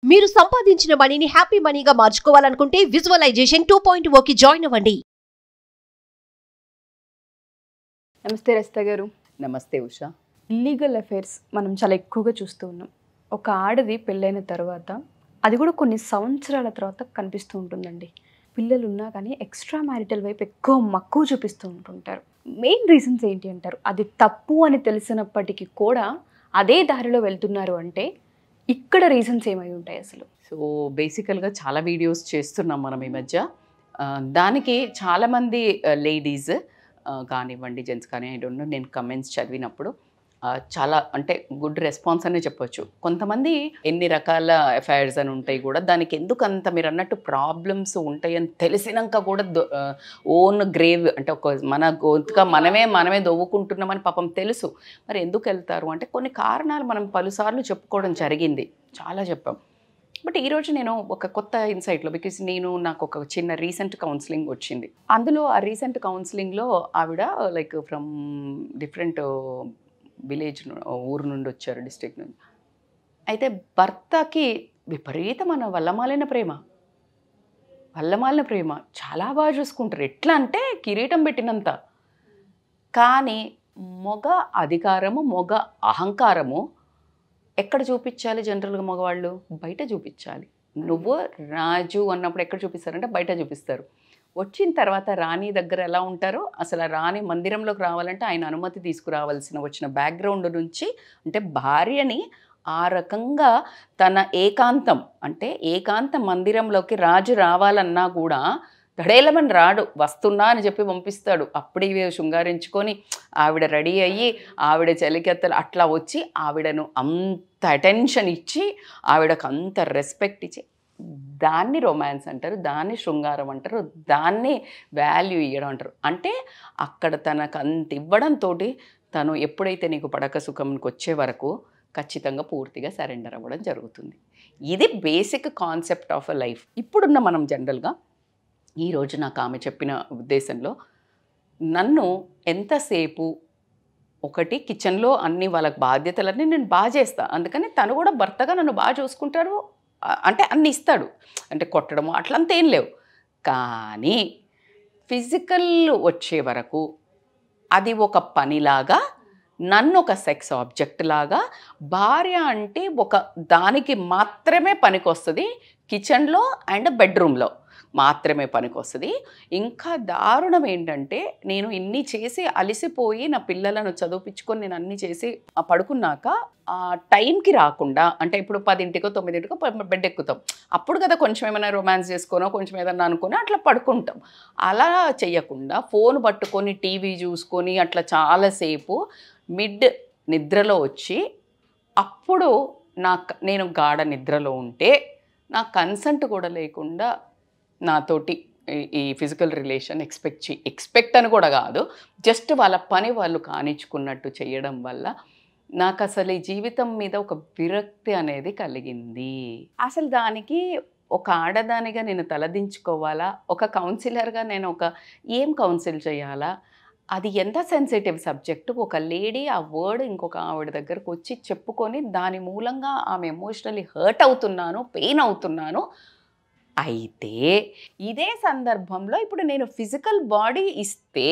మీరు సంపాదించిన మనీని హ్యాపీ మనీగా మార్చుకోవాలనుకుంటే విజువలైజేషన్ 2.0కి జాయిన్ అవ్వండి. నమస్తే రజిత గారు. నమస్తే ఉషా. ఇల్లీగల్ అఫైర్స్ మనం చాలా ఎక్కువగా చూస్తూ ఉన్నాం. ఒక ఆడది పెళ్ళైన తర్వాత అది కూడా కొన్ని సంవత్సరాల తర్వాత కనిపిస్తూ ఉంటుందండి. పిల్లలు ఉన్నా కానీ ఎక్స్ట్రా మ్యారిటల్ వైపు ఎక్కువ మక్కువ చూపిస్తూ ఉంటుంటారు. మెయిన్ రీజన్స్ ఏంటి అంటారు? అది తప్పు అని తెలిసినప్పటికీ కూడా అదే దారిలో వెళ్తున్నారు అంటే ఇక్కడ రీజన్స్ ఏమై ఉంటాయి అసలు? సో బేసికల్గా చాలా వీడియోస్ చేస్తున్నాం మనం ఈ మధ్య. దానికి చాలామంది లేడీస్ కానివ్వండి, జెంట్స్ కానీ ఐ డోంట్ నో, నేను కమెంట్స్ చదివినప్పుడు చాలా అంటే గుడ్ రెస్పాన్స్ అనే చెప్పొచ్చు. కొంతమంది ఎన్ని రకాల అఫైర్స్ అని ఉంటాయి కూడా, దానికి ఎందుకు అంత మీరు అన్నట్టు ప్రాబ్లమ్స్ ఉంటాయని తెలిసినాక కూడా ఓన్ గ్రేవ్ అంటే ఒక మన గొంతుగా మనమే దొవ్వుకుంటున్నామని పాపం తెలుసు. మరి ఎందుకు వెళ్తారు అంటే కొన్ని కారణాలు మనం పలుసార్లు చెప్పుకోవడం జరిగింది, చాలా చెప్పాం. బట్ ఈరోజు నేను ఒక కొత్త ఇన్సైట్లో, బికాజ్ నాకు ఒక చిన్న రీసెంట్ కౌన్సిలింగ్ వచ్చింది. అందులో ఆ రీసెంట్ కౌన్సిలింగ్లో ఆవిడ లైక్ ఫ్రమ్ డిఫరెంట్ విలేజ్ ఊరు నుండి వచ్చారు, డిస్ట్రిక్ట్ నుండి. అయితే భర్తకి విపరీతమైన వల్లమాలిన ప్రేమ చాలా బాగా చూసుకుంటారు. ఎట్లా అంటే కిరీటం పెట్టినంత. కానీ మొగ అధికారము, మొగ అహంకారము ఎక్కడ చూపించాలి? జనరల్గా మగవాళ్ళు బయట చూపించాలి. నువ్వు రాజు అన్నప్పుడు ఎక్కడ చూపిస్తారంటే బయట చూపిస్తారు. వచ్చిన తర్వాత రాణి దగ్గర ఎలా ఉంటారో, అసలు ఆ రాణి మందిరంలోకి రావాలంటే ఆయన అనుమతి వచ్చిన బ్యాక్గ్రౌండ్ నుంచి, అంటే భార్యని ఆ రకంగా తన ఏకాంత మందిరంలోకి రాజు రావాలన్నా కూడా దడేలమని రాడు, వస్తున్నా అని చెప్పి పంపిస్తాడు. అప్పుడే శృంగారించుకొని ఆవిడ రెడీ అయ్యి ఆవిడ చలికెత్తలు అట్లా వచ్చి ఆవిడను అంత అటెన్షన్ ఇచ్చి ఆవిడకు అంత రెస్పెక్ట్ ఇచ్చి, దాన్ని రొమాన్స్ అంటారు, దాన్ని శృంగారం అంటారు, దాన్ని వాల్యూ ఇవ్వడం అంటారు. అంటే అక్కడ తనకు అంత ఇవ్వడంతో తను ఎప్పుడైతే నీకు పడక సుఖంకి వచ్చే వరకు ఖచ్చితంగా పూర్తిగా సరెండర్ అవ్వడం జరుగుతుంది. ఇది basic concept of a life. ఇప్పుడున్న మనం జనరల్గా ఈరోజు నాకు ఆమె చెప్పిన ఉద్దేశంలో, నన్ను ఎంతసేపు ఒకటి కిచెన్లో అన్ని వాళ్ళకి బాధ్యతలన్నీ నేను బాగా చేస్తాను, అందుకని తను కూడా భర్తగా నన్ను బాగా చూసుకుంటారు, అంటే అన్ని ఇస్తాడు, అంటే కొట్టడము అట్లంతా ఏం లేవు. కానీ ఫిజికల్ వచ్చే వరకు అది ఒక పనిలాగా, నన్ను ఒక సెక్స్ ఆబ్జెక్ట్ లాగా, భార్య అంటే ఒక దానికి మాత్రమే పనికొస్తుంది, కిచెన్లో అండ్ బెడ్రూమ్లో మాత్రమే పనికొస్తుంది. ఇంకా దారుణం ఏంటంటే, నేను ఇన్ని చేసి అలసిపోయి నా పిల్లలను చదివించుకొని నేను అన్నీ చేసి పడుకున్నాక ఆ టైంకి రాకుండా, అంటే ఇప్పుడు 10ంటికో 9ంటికో బెడ్ ఎక్కుతాం, అప్పుడు కదా కొంచెం ఏమైనా రొమాన్స్ చేసుకోనో కొంచెం ఏదన్నా అనుకుని అట్లా పడుకుంటాం. అలా చేయకుండా ఫోన్ పట్టుకొని టీవీ చూసుకొని అట్లా చాలాసేపు మిడ్ నిద్రలో వచ్చి, అప్పుడు నేను గాఢ నిద్రలో ఉంటే నా కన్సెంట్ కూడా లేకుండా నాతోటి ఈ ఫిజికల్ రిలేషన్ ఎక్స్పెక్ట్ అని కూడా కాదు, జస్ట్ వాళ్ళ పని వాళ్ళు కానిచ్చుకున్నట్టు చేయడం వల్ల నాకు అసలు ఈ జీవితం మీద ఒక విరక్తి అనేది కలిగింది. అసలు దానికి ఒక ఆడదానిగా నేను తలదించుకోవాలా, ఒక కౌన్సిలర్గా నేను ఏం కౌన్సిల్ చేయాలా, అది ఎంత సెన్సిటివ్ సబ్జెక్టు. ఒక లేడీ ఆ వర్డ్ ఇంకొక ఆవిడ దగ్గరకు వచ్చి చెప్పుకొని దాని మూలంగా ఆమె ఎమోషనల్లీ హర్ట్ అవుతున్నాను, పెయిన్ అవుతున్నాను. అయితే ఇదే సందర్భంలో ఇప్పుడు నేను ఫిజికల్ బాడీ ఇస్తే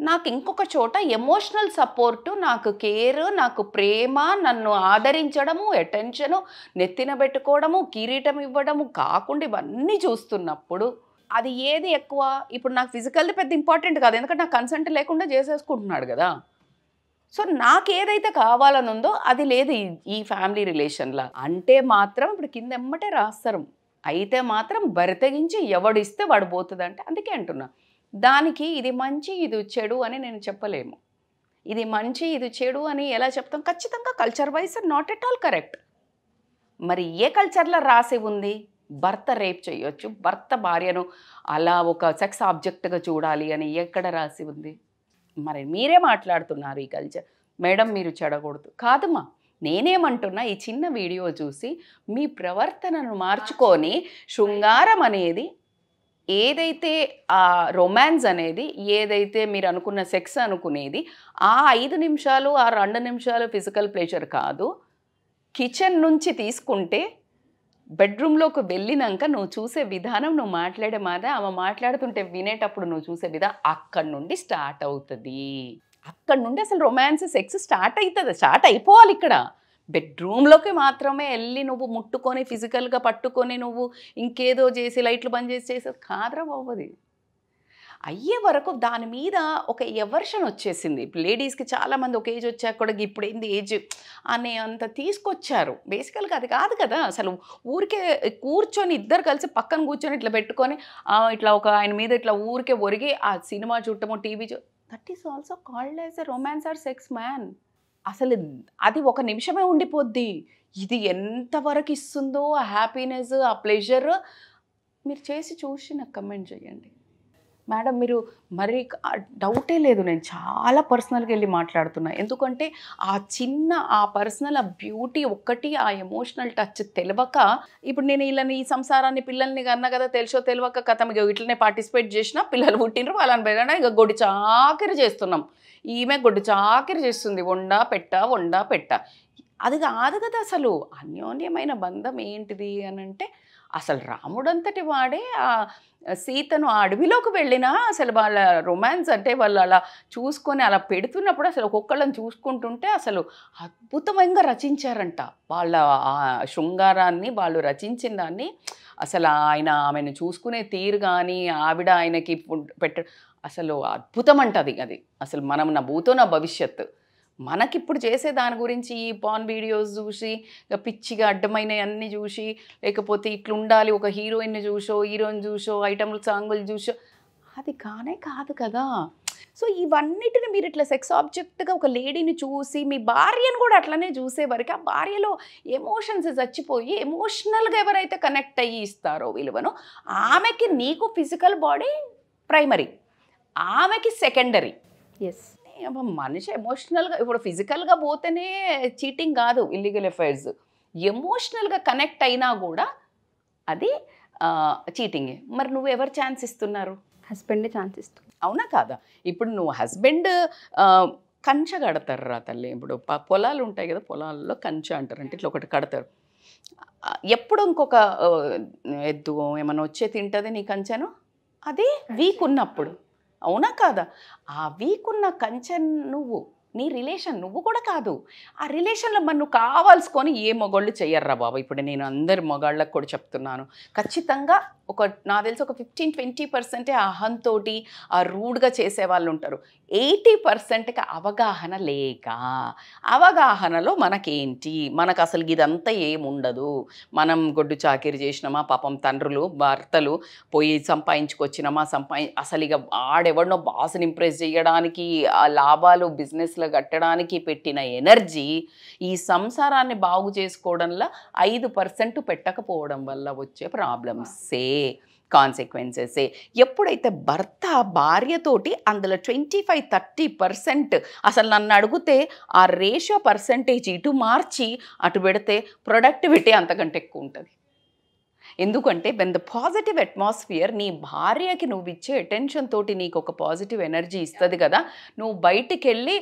నాకు ఇంకొక చోట ఎమోషనల్ సపోర్టు, నాకు కేర్, నాకు ప్రేమ, నన్ను ఆదరించడము, అటెన్షను, నెత్తిన పెట్టుకోవడము, కిరీటం ఇవ్వడము కాకుండా ఇవన్నీ చూస్తున్నప్పుడు అది ఏది ఎక్కువ? ఇప్పుడు నాకు ఫిజికల్ది పెద్ద ఇంపార్టెంట్ కాదు, ఎందుకంటే నాకు కన్సెంట్ లేకుండా చేసేసుకుంటున్నాడు కదా. సో నాకు ఏదైతే కావాలని ఉందో అది లేదు ఈ ఫ్యామిలీ రిలేషన్లో. అంటే మాత్రం ఇప్పుడు కింద ఎమ్మటే రాస్తారు, అయితే మాత్రం బరితెగించి ఎవడిస్తే వాడు పోతుంది అంటే. అందుకే అంటున్నా, దానికి ఇది మంచి ఇది చెడు అని నేను చెప్పలేము. ఇది మంచి ఇది చెడు అని ఎలా చెప్తాం? ఖచ్చితంగా culture wise not at all correct. మరి ఏ కల్చర్లో రాసి ఉంది? భర్త రేప్ చేయొచ్చు, భర్త భార్యను అలా ఒక సెక్స్ ఆబ్జెక్ట్గా చూడాలి అని ఎక్కడ రాసి ఉంది? మరి మీరే మాట్లాడుతున్నారు ఈ కల్చర్, మేడం మీరు చెడకూడదు. కాదమ్మా, నేనేమంటున్నా, ఈ చిన్న వీడియో చూసి మీ ప్రవర్తనను మార్చుకొని శృంగారం అనేది ఏదైతే ఆ రొమాన్స్ అనేది ఏదైతే మీరు అనుకున్న సెక్స్ అనుకునేది ఆ 5 నిమిషాలు ఆ 2 నిమిషాలు ఫిజికల్ ప్లెజర్ కాదు. కిచెన్ నుంచి తీసుకుంటే బెడ్రూమ్లోకి వెళ్ళినాక నువ్వు చూసే విధానం, నువ్వు మాట్లాడే మాట, ఆమె మాట్లాడుతుంటే వినేటప్పుడు నువ్వు చూసే విధానం అక్కడి నుండి స్టార్ట్ అవుతుంది. అక్కడి నుండి అసలు రొమాన్స్ సెక్స్ స్టార్ట్ అవుతుంది, స్టార్ట్ అయిపోవాలి. ఇక్కడ బెడ్రూమ్లోకి మాత్రమే వెళ్ళి నువ్వు ముట్టుకొని ఫిజికల్గా పట్టుకొని నువ్వు ఇంకేదో చేసి లైట్లు బంద్ చేసేది కాదురా బాబుది. అయ్యే వరకు దాని మీద ఒక ఎవర్షన్ వచ్చేసింది. ఇప్పుడు లేడీస్కి చాలామంది ఒక ఏజ్ వచ్చాక కూడా ఇప్పుడు ఏంది ఏజ్ అనే అంత తీసుకొచ్చారు. బేసికల్గా అది కాదు కదా. అసలు ఊరికే కూర్చొని ఇద్దరు కలిసి పక్కన కూర్చొని ఇట్లా పెట్టుకొని ఇట్లా ఒక ఆయన మీద ఇట్లా ఊరికే ఒరిగి ఆ సినిమా చూడటమో TV that is also called as a romance or sex man. అసలు అది ఒక నిమిషమే ఉండిపోద్ది. ఇది ఎంతవరకు ఇస్తుందో ఆ హ్యాపీనెస్, ఆ ప్లెజర్ మీరు చేసి చూసి నాకు కమెంట్ చేయండి. మేడం మీరు మరి డౌటే లేదు, నేను చాలా పర్సనల్గా వెళ్ళి మాట్లాడుతున్నా. ఎందుకంటే ఆ చిన్న ఆ పర్సనల్ ఆ బ్యూటీ ఒక్కటి, ఆ ఎమోషనల్ టచ్ తెలియక, ఇప్పుడు నేను వీళ్ళని ఈ సంసారాన్ని పిల్లల్ని కన్నా కదా తెలుసో తెలియక కథ ఇట్లనే పార్టిసిపేట్ చేసిన, పిల్లలు పుట్టినరు, వాళ్ళని పెరగడా ఇక గొడ్డు చాకిరి చేస్తున్నాం. ఈమె గొడ్డు చాకిరి చేస్తుంది, వండా పెట్ట. అది కాదు కదా. అసలు అన్యోన్యమైన బంధం ఏంటిది అని అంటే, అసలు రాముడంతటి వాడే సీతను ఆ అడవిలోకి వెళ్ళినా అసలు వాళ్ళ రొమాన్స్ అంటే వాళ్ళు అలా చూసుకొని అలా పెడుతున్నప్పుడు అసలు ఒక్కొక్కళ్ళని చూసుకుంటుంటే అసలు అద్భుతంగా రచించారంట. వాళ్ళ శృంగారాన్ని వాళ్ళు రచించిన దాన్ని అసలు ఆమెను చూసుకునే తీరు కానీ ఆవిడ ఆయనకి అసలు అద్భుతం అంటది. అది అసలు మనం నా భూతో నా భవిష్యత్తు. మనకిప్పుడు చేసే దాని గురించి ఈ పాన్ వీడియోస్ చూసి పిచ్చిగా అడ్డమైన అన్నీ చూసి, లేకపోతే ఇట్లుండాలి ఒక హీరోయిన్ని చూసో హీరోయిన్ చూసో ఐటమ్లు సాంగులు చూసో అది కాదు కదా. సో ఇవన్నిటిని మీరు ఇట్లా సెక్స్ ఆబ్జెక్ట్గా ఒక లేడీని చూసి మీ భార్యను కూడా అట్లనే చూసే వరకు ఆ భార్యలో ఎమోషన్స్ చచ్చిపోయి ఎమోషనల్గా ఎవరైతే కనెక్ట్ అయ్యి ఇస్తారో విలువను, ఆమెకి నీకు ఫిజికల్ బాడీ ప్రైమరీ, ఆమెకి సెకండరీ. ఎస్, మనిషి ఎమోషనల్గా ఇప్పుడు ఫిజికల్గా పోతేనే చీటింగ్ కాదు, ఇల్లీగల్ అఫైర్స్. ఎమోషనల్గా కనెక్ట్ అయినా కూడా అది చీటింగే. మరి నువ్వు ఎవరు ఛాన్స్ ఇస్తున్నారు? హస్బెండే ఛాన్స్ ఇస్తుంది. అవునా కాదా? ఇప్పుడు నువ్వు హస్బెండ్ కంచె కడతారు రా తల్లి. ఇప్పుడు పొలాలు ఉంటాయి కదా, పొలాల్లో కంచె అంటారు. అంటే ఇట్లా ఒకటి కడతారు. ఎప్పుడు ఇంకొక ఎద్దు ఏమైనా వచ్చే తింటుంది నీ కంచెను, అది వీక్ ఉన్నప్పుడు. అవునా కాదా? ఆ వీక్ ఉన్న కంచె నీ రిలేషన్ నువ్వు కూడా కాదు. ఆ రిలేషన్లో మరి నువ్వు కావాల్సుకొని ఏ మొగాళ్ళు చెయ్యర్రా బాబా. ఇప్పుడు నేను అందరి మొగాళ్ళకు కూడా చెప్తున్నాను, ఖచ్చితంగా నాకు తెలిసి ఒక 15-20% అహంతో ఆ రూడ్గా చేసేవాళ్ళు ఉంటారు. 80%కి అవగాహన లేక, అవగాహనలో మనకేంటి, మనకు అసలు ఇదంతా ఏముండదు, మనం గొడ్డు చాకిరి చేసినామా, పాపం తండ్రులు భర్తలు పోయి సంపాదించుకొచ్చినామా, అసలు ఇక ఆడెవడనో బాస్ని ఇంప్రెస్ చేయడానికి, ఆ లాభాలు బిజినెస్లో కట్టడానికి పెట్టిన ఎనర్జీ ఈ సంసారాన్ని బాగు చేసుకోవడంలో 5% పెట్టకపోవడం వల్ల వచ్చే ప్రాబ్లమ్సే, కాన్సిక్వెన్సెసే. ఎప్పుడైతే భర్త భార్యతోటి అందులో 25-30% అసలు నన్ను అడిగితే ఆ రేషియో పర్సంటేజ్ ఇటు మార్చి అటు పెడితే ప్రొడక్టివిటీ అంతకంటే ఎక్కువ ఉంటుంది. ఎందుకంటే వెన్ ద పాజిటివ్ అట్మాస్ఫియర్, నీ భార్యకి నువ్వు ఇచ్చే అటెన్షన్ తోటి నీకు ఒక పాజిటివ్ ఎనర్జీ ఇస్తుంది కదా. నువ్వు బయటికి వెళ్ళి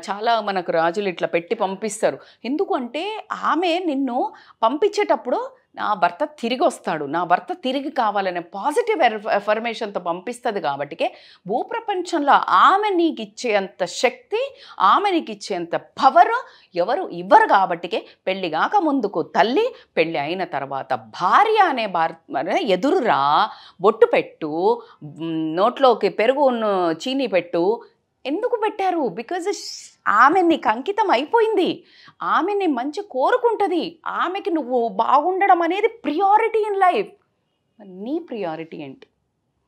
చాలా మనకు రాజులు ఇట్లా పెట్టి పంపిస్తారు. ఎందుకంటే ఆమె నిన్ను పంపించేటప్పుడు నా భర్త తిరిగి వస్తాడు, నా భర్త తిరిగి కావాలనే పాజిటివ్ ఎఫర్మేషన్తో పంపిస్తుంది. కాబట్టికే భూప్రపంచంలో ఆమె నీకు ఇచ్చేంత శక్తి, ఆమె నీకు ఇచ్చేంత పవర్ ఎవరు ఇవ్వరు. కాబట్టికే పెళ్ళి కాక ముందుకు తల్లి, పెళ్ళి అయిన తర్వాత భార్య అనే ఎదురురా, బొట్టు పెట్టు, నోట్లోకి పెరుగు చీనీ పెట్టు. ఎందుకు పెట్టారు? బికాజ్ ఆమె నీకు అంకితం అయిపోయింది, ఆమె నీ మంచి కోరుకుంటుంది, ఆమెకి నువ్వు బాగుండడం అనేది ప్రియారిటీ ఇన్ లైఫ్. నీ ప్రియారిటీ ఏంటి?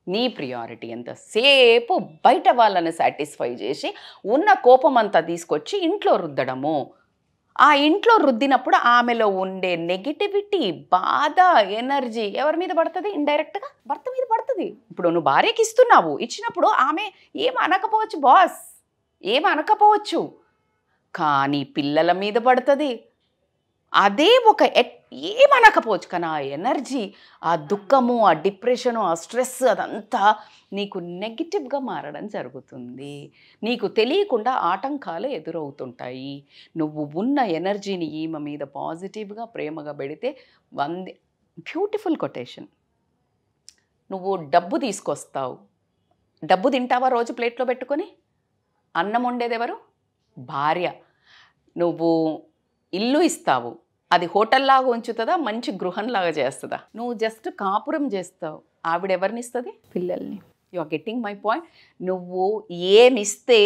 నీ ప్రియారిటీ ఎంతసేపు బయట వాళ్ళని సాటిస్ఫై చేసి ఉన్న కోపం అంతా తీసుకొచ్చి ఇంట్లో రుద్దడము. ఆ ఇంట్లో రుద్దినప్పుడు ఆమెలో ఉండే నెగిటివిటీ, బాధ, ఎనర్జీ ఎవరి మీద పడుతుంది? ఇండైరెక్ట్గా భర్త మీద పడుతుంది. ఇప్పుడు నువ్వు భార్యకి ఇస్తున్నావు, ఇచ్చినప్పుడు ఆమె ఏం అనకపోవచ్చు, బాస్ ఏం అనకపోవచ్చు, కానీ పిల్లల మీద పడుతుంది. అదే ఏమనకపోవచ్చు, కానీ ఆ ఎనర్జీ, ఆ దుఃఖము, ఆ డిప్రెషను, ఆ స్ట్రెస్ అదంతా నీకు నెగిటివ్గా మారడం జరుగుతుంది. నీకు తెలియకుండా ఆటంకాలు ఎదురవుతుంటాయి. నువ్వు ఉన్న ఎనర్జీని ఈమె మీద పాజిటివ్గా ప్రేమగా పెడితే బ్యూటిఫుల్ కొటేషన్. నువ్వు డబ్బు తీసుకొస్తావు, డబ్బు తింటావా రోజు ప్లేట్లో పెట్టుకొని? అన్నం వండేది ఎవరు? భార్య. నువ్వు ఇల్లు ఇస్తావు, అది హోటల్లాగా ఉంచుతుందా, మంచి గృహంలాగా చేస్తుందా? నువ్వు జస్ట్ కాపురం చేస్తావు, ఆవిడ ఎవరిని ఇస్తుంది? పిల్లల్ని. You are getting my point. నువ్వు ఏమిస్తే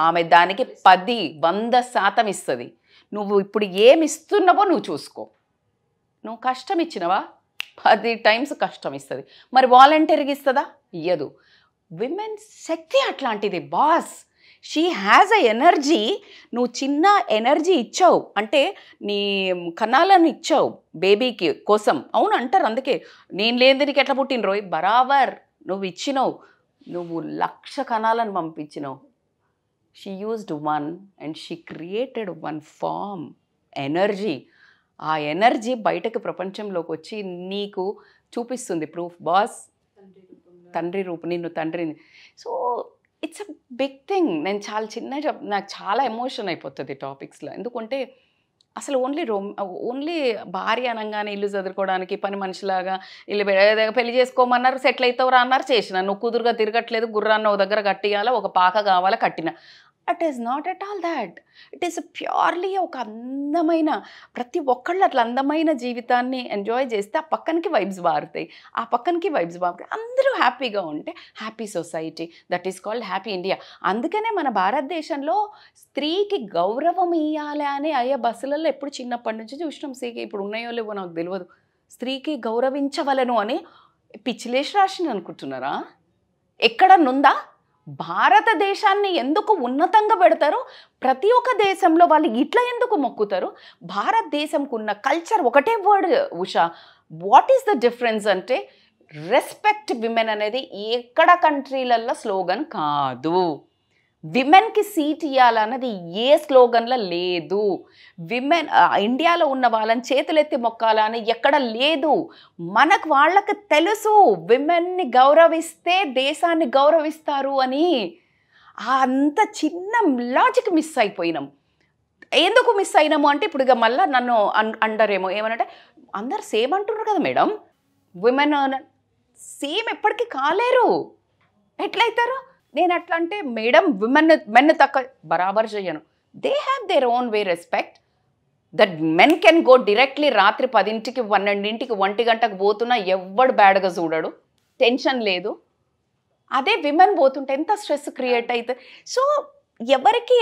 ఆమె దానికి 100% ఇస్తుంది. నువ్వు ఇప్పుడు ఏమి ఇస్తున్నావో నువ్వు చూసుకో. నువ్వు కష్టం ఇచ్చినవా 10 times కష్టం ఇస్తుంది. మరి వాలంటీర్గా ఇస్తుందా? ఇయ్యదు. విమెన్ శక్తి అట్లాంటిది boss. She has a energy. నువ్వు చిన్న ఎనర్జీ ఇచ్చావు అంటే నీ కణాలను ఇచ్చావు బేబీకి కోసం. అవును అంటారు, అందుకే నేను లేని నీకు ఎట్లా పుట్టినరోయ్ బరాబర్ నువ్వు ఇచ్చినావు. నువ్వు 1,00,000 కణాలను పంపించినావు. She used 1 and she created 1 form energy. ఆ ఎనర్జీ బయటకు ప్రపంచంలోకి వచ్చి నీకు చూపిస్తుంది ప్రూఫ్ బాస్. తండ్రి రూపం, నిన్ను తండ్రిని. So it's a big thing. నేను చాలా నాకు చాలా ఎమోషన్ అయిపోతుంది టాపిక్స్లో. ఎందుకంటే అసలు ఓన్లీ భార్య అనగానే ఇల్లు చదువుకోవడానికి పని మనిషిలాగా ఇల్లు పెళ్లి చేసుకోమన్నారు, సెటిల్ అవుతావురా అన్నారు, చేసిన. నువ్వు కుదురుగా తిరగట్లేదు, గుర్రాన్ని ఒక దగ్గర కట్టియాలా, ఒక పాక కావాలా, కట్టిన. It is not at all that. It is purely ఒక అందమైన, ప్రతి ఒక్కళ్ళు అట్లా అందమైన జీవితాన్ని ఎంజాయ్ చేస్తే ఆ పక్కనకి వైబ్స్ మారుతాయి, ఆ పక్కనకి వైబ్స్ మారుతాయి. అందరూ హ్యాపీగా ఉంటే happy society. That is called happy India. అందుకనే మన భారతదేశంలో స్త్రీకి గౌరవం ఇవ్వాలి అని అయ్యే బస్సులలో ఎప్పుడు చిన్నప్పటి నుంచి చూసినాం. స్త్రీకి ఇప్పుడు ఉన్నాయో లేవో నాకు తెలియదు. స్త్రీకి గౌరవించవలను అని పిచ్చిలేసి రాసింది అనుకుంటున్నారా? ఎక్కడనుందా? భారతదేశాన్ని ఎందుకు ఉన్నతంగా పెడతారు? ప్రతి ఒక్క దేశంలో వాళ్ళు ఇట్లా ఎందుకు మొక్కుతారు? భారతదేశంకు ఉన్న కల్చర్ ఒకటే word Usha. What is the difference అంటే రెస్పెక్ట్ విమెన్ అనేది ఎక్కడ కంట్రీలలో స్లోగన్ కాదు. విమెన్కి సీట్ ఇవ్వాలన్నది ఏ స్లోగన్లో లేదు. విమెన్ ఇండియాలో ఉన్న వాళ్ళని చేతులెత్తి మొక్కాలని ఎక్కడ లేదు. మనకు వాళ్ళకి తెలుసు విమెన్ని గౌరవిస్తే దేశాన్ని గౌరవిస్తారు అని. అంత చిన్న లాజిక్ మిస్ అయిపోయినాం. ఎందుకు మిస్ అయినాము అంటే ఇప్పుడు ఇక మళ్ళీ నన్ను అండరేమో ఏమనంటే అందరు సేమ్ అంటున్నారు కదా మేడం, విమెన్ సేమ్ ఎప్పటికీ కాలేరు, ఎట్లయితారు? నేను అట్లా అంటే మేడం మెన్ తక్కువ బరాబర్ చేయను. They have their own way respect. That men can go directly రాత్రి 10ంటికి 12ంటికి 1 గంటకు పోతున్నా ఎవ్వడు బ్యాడ్గా చూడడు, టెన్షన్ లేదు. అదే విమెన్ పోతుంటే ఎంత స్ట్రెస్ క్రియేట్ అవుతుంది. సో ఎవరికి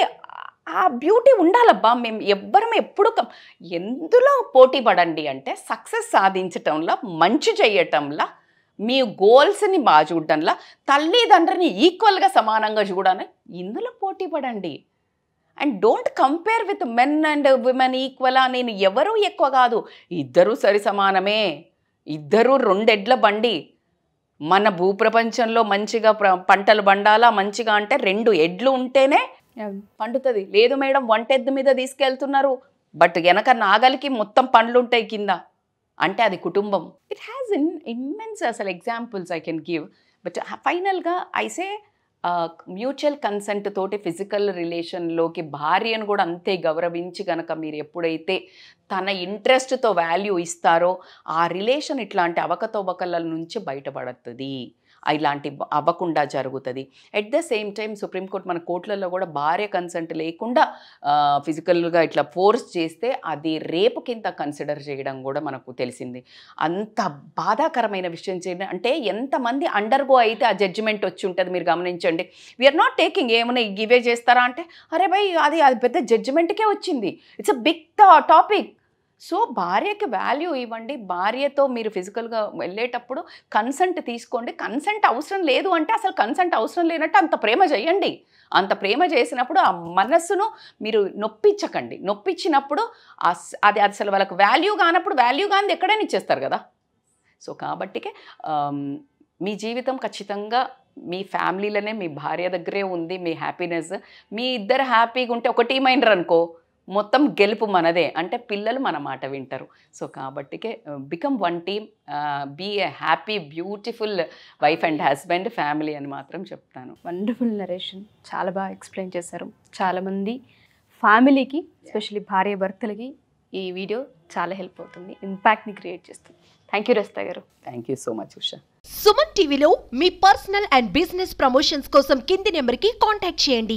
ఆ బ్యూటీ ఉండాలబ్బా. మేము ఎవ్వరం ఎప్పుడు ఎందులో పోటీ పడండి అంటే సక్సెస్ సాధించటంలో, మంచి చేయటంలో, మీ గోల్స్ని బాగా చూడడంలా, తల్లిదండ్రిని ఈక్వల్గా సమానంగా చూడాలని ఇందులో పోటీ పడండి. And don't compare with men and women equally. నేను ఎవరూ ఎక్కువ కాదు, ఇద్దరూ సరి సమానమే, ఇద్దరూ 2 ఎడ్ల బండి. మన భూప్రపంచంలో మంచిగా పంటలు పండాలా మంచిగా అంటే 2 ఎడ్లు ఉంటేనే పండుతుంది. లేదు మేడం 1 ఎద్దు మీద తీసుకెళ్తున్నారు, బట్ వెనక నాగలికి మొత్తం పండ్లు ఉంటాయి కింద అంటే అది కుటుంబం. ఇట్ హ్యాస్ ఇమ్మెన్స్ అసలు examples I can give. But ఫైనల్గా ఐసే మ్యూచువల్ కన్సెంట్ తోటి ఫిజికల్ రిలేషన్లోకి భార్యను కూడా అంతే గౌరవించి కనుక మీరు ఎప్పుడైతే తన ఇంట్రెస్ట్తో వాల్యూ ఇస్తారో ఆ రిలేషన్ ఇట్లాంటి అవకతవకల నుంచి బయటపడుతుంది, ఇలాంటి అవ్వకుండా జరుగుతుంది. At the same time supreme court మన కోర్టులలో కూడా భార్య కన్సెంట్ లేకుండా ఫిజికల్గా ఇట్లా ఫోర్స్ చేస్తే అది రేపు కింద కన్సిడర్ చేయడం కూడా మనకు తెలిసింది. అంత బాధాకరమైన విషయం చేయండి అంటే ఎంతమంది అండర్గో అయితే ఆ జడ్జిమెంట్ వచ్చి ఉంటుంది మీరు గమనించండి. వీఆర్ నాట్ టేకింగ్ ఏమైనా గివే చేస్తారా అంటే అరే భయ్ అది పెద్ద జడ్జిమెంట్కే వచ్చింది. It's a big topic. So భార్యకి వాల్యూ ఇవ్వండి. భార్యతో మీరు ఫిజికల్గా వెళ్ళేటప్పుడు కన్సెంట్ తీసుకోండి. కన్సెంట్ అవసరం లేదు అంటే అసలు కన్సెంట్ అవసరం లేనట్టు అంత ప్రేమ చేయండి. అంత ప్రేమ చేసినప్పుడు ఆ మనస్సును మీరు నొప్పించకండి. నొప్పించినప్పుడు అది అసలు వాళ్ళకి వాల్యూ కానప్పుడు వాల్యూ కానిది ఎక్కడైనా ఇచ్చేస్తారు కదా. సో కాబట్టికే మీ జీవితం ఖచ్చితంగా మీ ఫ్యామిలీలోనే మీ భార్య దగ్గరే ఉంది. మీ హ్యాపీనెస్ మీ ఇద్దరు హ్యాపీగా ఉంటే ఒక టీం అయినరు అనుకో మొత్తం గెలుపు మనదే, అంటే పిల్లలు మన మాట వింటారు. సో కాబట్టికే become 1 team, be a happy beautiful wife and husband family అని మాత్రం చెప్తాను. వండర్ఫుల్ నరేషన్, చాలా బాగా ఎక్స్ప్లెయిన్ చేశారు. చాలామంది ఫ్యామిలీకి ఎస్పెషల్లీ భార్య భర్తలకి ఈ వీడియో చాలా హెల్ప్ అవుతుంది, ఇంపాక్ట్ని క్రియేట్ చేస్తుంది. థ్యాంక్ యూ రజిత గారు. Thank you so much Usha. Suman టీవీలో మీ పర్సనల్ అండ్ బిజినెస్ ప్రమోషన్స్ కోసం కింది నెంబర్కి కాంటాక్ట్ చేయండి.